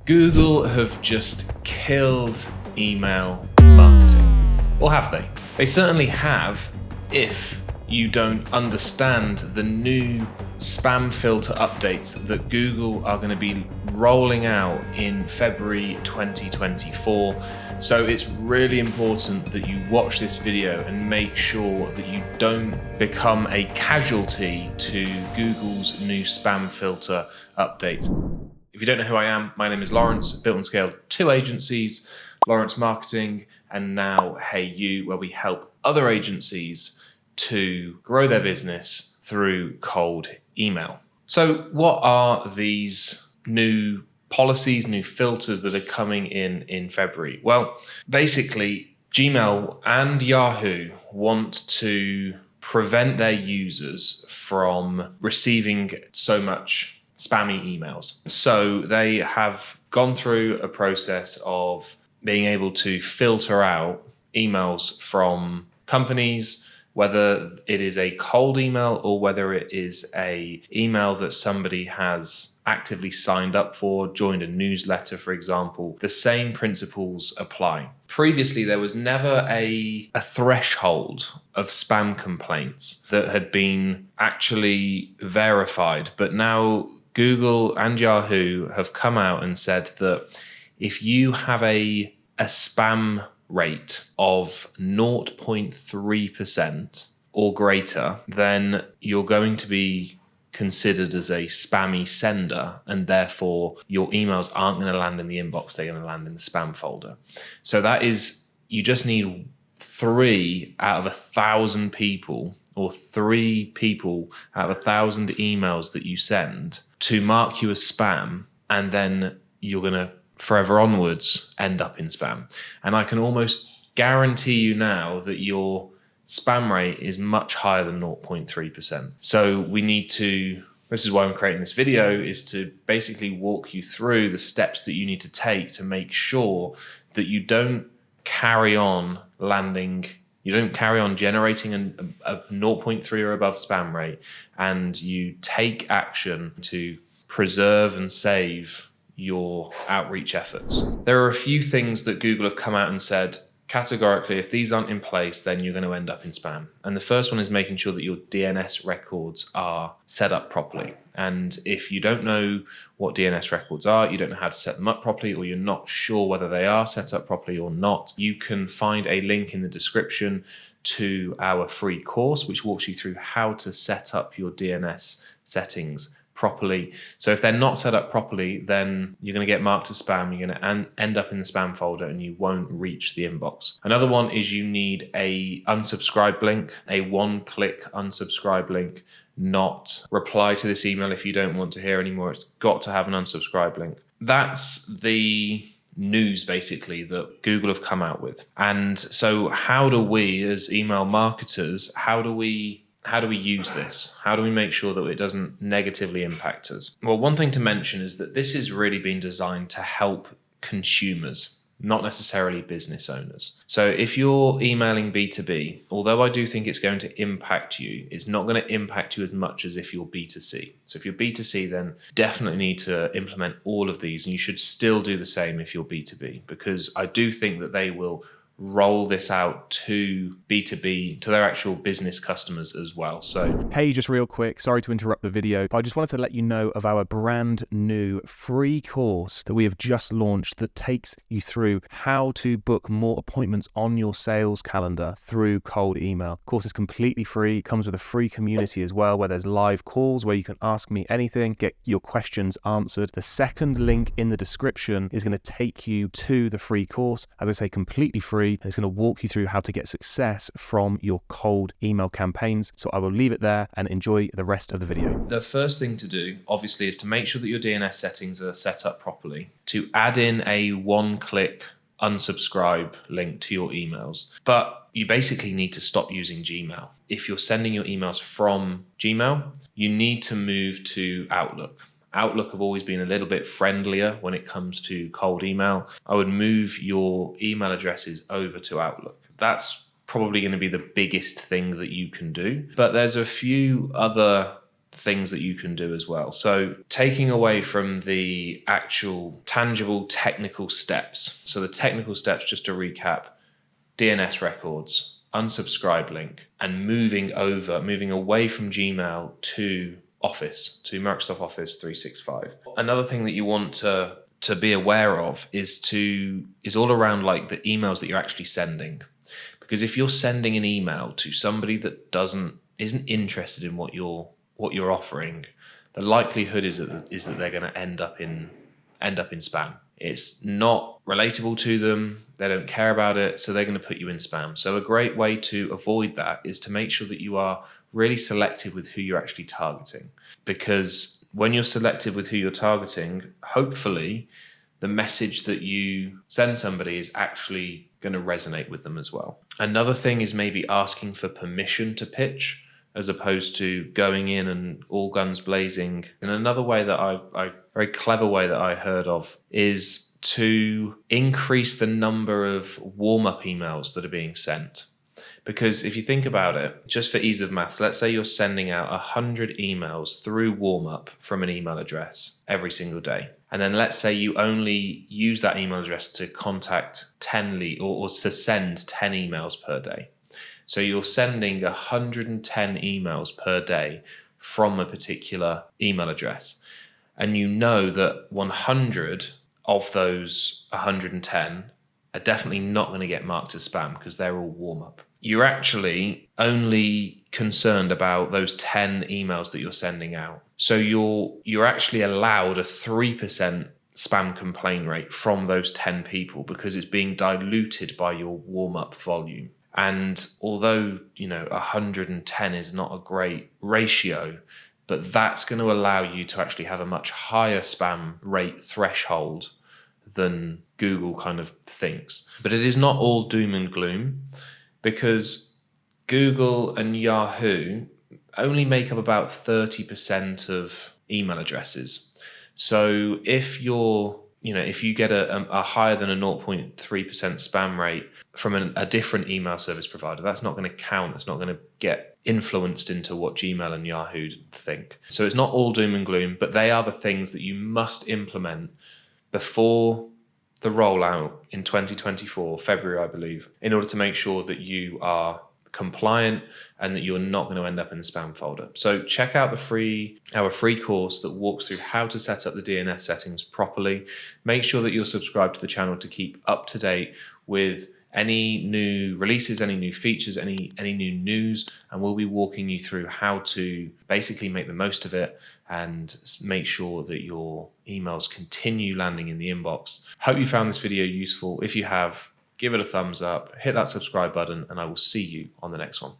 Google have just killed email marketing. Or have they? They certainly have, if you don't understand the new spam filter updates that Google are going to be rolling out in February 2024. So it's really important that you watch this video and make sure that you don't become a casualty to Google's new spam filter updates. If you don't know who I am, my name is Laurence, built and scaled 2 agencies, Laurence Marketing and now Hey You, where we help other agencies to grow their business through cold email. So what are these new policies, new filters that are coming in February? Well, basically Gmail and Yahoo want to prevent their users from receiving so much spammy emails. So they have gone through a process of being able to filter out emails from companies, whether it is a cold email or whether it is a email that somebody has actively signed up for, joined a newsletter, for example. The same principles apply. Previously, there was never a threshold of spam complaints that had been actually verified, but now Google and Yahoo have come out and said that if you have a spam rate of 0.3% or greater, then you're going to be considered as a spammy sender, and therefore your emails aren't going to land in the inbox, they're going to land in the spam folder. So that is, you just need 3 out of 1,000 people, or 3 people out of 1,000 emails that you send to mark you as spam, and then you're going to forever onwards end up in spam. And I can almost guarantee you now that your spam rate is much higher than 0.3%. So we need to, this is why I'm creating this video, is to basically walk you through the steps that you need to take to make sure that you don't carry on generating a 0.3 or above spam rate, and you take action to preserve and save your outreach efforts. There are a few things that Google have come out and said categorically, if these aren't in place, then you're going to end up in spam. And the first one is making sure that your DNS records are set up properly. And if you don't know what DNS records are, you don't know how to set them up properly, or you're not sure whether they are set up properly or not, you can find a link in the description to our free course, which walks you through how to set up your DNS settings properly. So if they're not set up properly, then you're going to get marked as spam, you're going to end up in the spam folder, and you won't reach the inbox. Another one is you need a unsubscribe link, a one-click unsubscribe link, not reply to this email if you don't want to hear anymore. It's got to have an unsubscribe link. That's the news basically that Google have come out with. And so how do we as email marketers, how do we use this? How do we make sure that it doesn't negatively impact us? Well, one thing to mention is that this has really been designed to help consumers, not necessarily business owners. So if you're emailing B2B, although I do think it's going to impact you, it's not going to impact you as much as if you're B2C. So if you're B2C, then definitely need to implement all of these, and you should still do the same if you're B2B, because I do think that they will roll this out to B2B, to their actual business customers as well. So hey, just real quick, sorry to interrupt the video, but I just wanted to let you know of our brand new free course that we have just launched that takes you through how to book more appointments on your sales calendar through cold email. The course is completely free, comes with a free community as well, where there's live calls where you can ask me anything, get your questions answered. The second link in the description is going to take you to the free course, as I say, completely free. And it's going to walk you through how to get success from your cold email campaigns. So I will leave it there and enjoy the rest of the video. The first thing to do, obviously, is to make sure that your DNS settings are set up properly, to add in a one-click unsubscribe link to your emails. But you basically need to stop using Gmail. If you're sending your emails from Gmail, you need to move to Outlook. Outlook have always been a little bit friendlier when it comes to cold email. I would move your email addresses over to Outlook. That's probably going to be the biggest thing that you can do. But there's a few other things that you can do as well. So taking away from the actual tangible technical steps. So the technical steps, just to recap: DNS records, unsubscribe link, and moving away from Gmail to Office, to Microsoft Office 365. Another thing that you want to be aware of is all around like the emails that you're actually sending. Because if you're sending an email to somebody that isn't interested in what you're offering, the likelihood is that they're going to end up in spam. It's not relatable to them. They don't care about it, so they're going to put you in spam. So a great way to avoid that is to make sure that you are really selective with who you're actually targeting. Because when you're selective with who you're targeting, hopefully the message that you send somebody is actually going to resonate with them as well. Another thing is maybe asking for permission to pitch, as opposed to going in and all guns blazing. And another way that very clever way that I heard of is to increase the number of warm-up emails that are being sent. Because if you think about it, just for ease of maths, let's say you're sending out 100 emails through warm-up from an email address every single day. And then let's say you only use that email address to contact 10 or to send 10 emails per day. So you're sending 110 emails per day from a particular email address. And you know that 100 of those 110 are definitely not going to get marked as spam because they're all warm-up. You're actually only concerned about those 10 emails that you're sending out. So you're actually allowed a 3% spam complaint rate from those 10 people because it's being diluted by your warm-up volume. And although, 110 is not a great ratio, but that's going to allow you to actually have a much higher spam rate threshold than Google kind of thinks. But it is not all doom and gloom, because Google and Yahoo only make up about 30% of email addresses. So if you get a higher than a 0.3% spam rate from a different email service provider, that's not going to count. It's not going to get influenced into what Gmail and Yahoo think. So it's not all doom and gloom, but they are the things that you must implement before the rollout in 2024, February, I believe, in order to make sure that you are compliant and that you're not going to end up in the spam folder. So check out our free course that walks through how to set up the DNS settings properly. Make sure that you're subscribed to the channel to keep up to date with any new releases, any new features, any new news, and we'll be walking you through how to basically make the most of it and make sure that your emails continue landing in the inbox. Hope you found this video useful. If you have, give it a thumbs up, hit that subscribe button, and I will see you on the next one.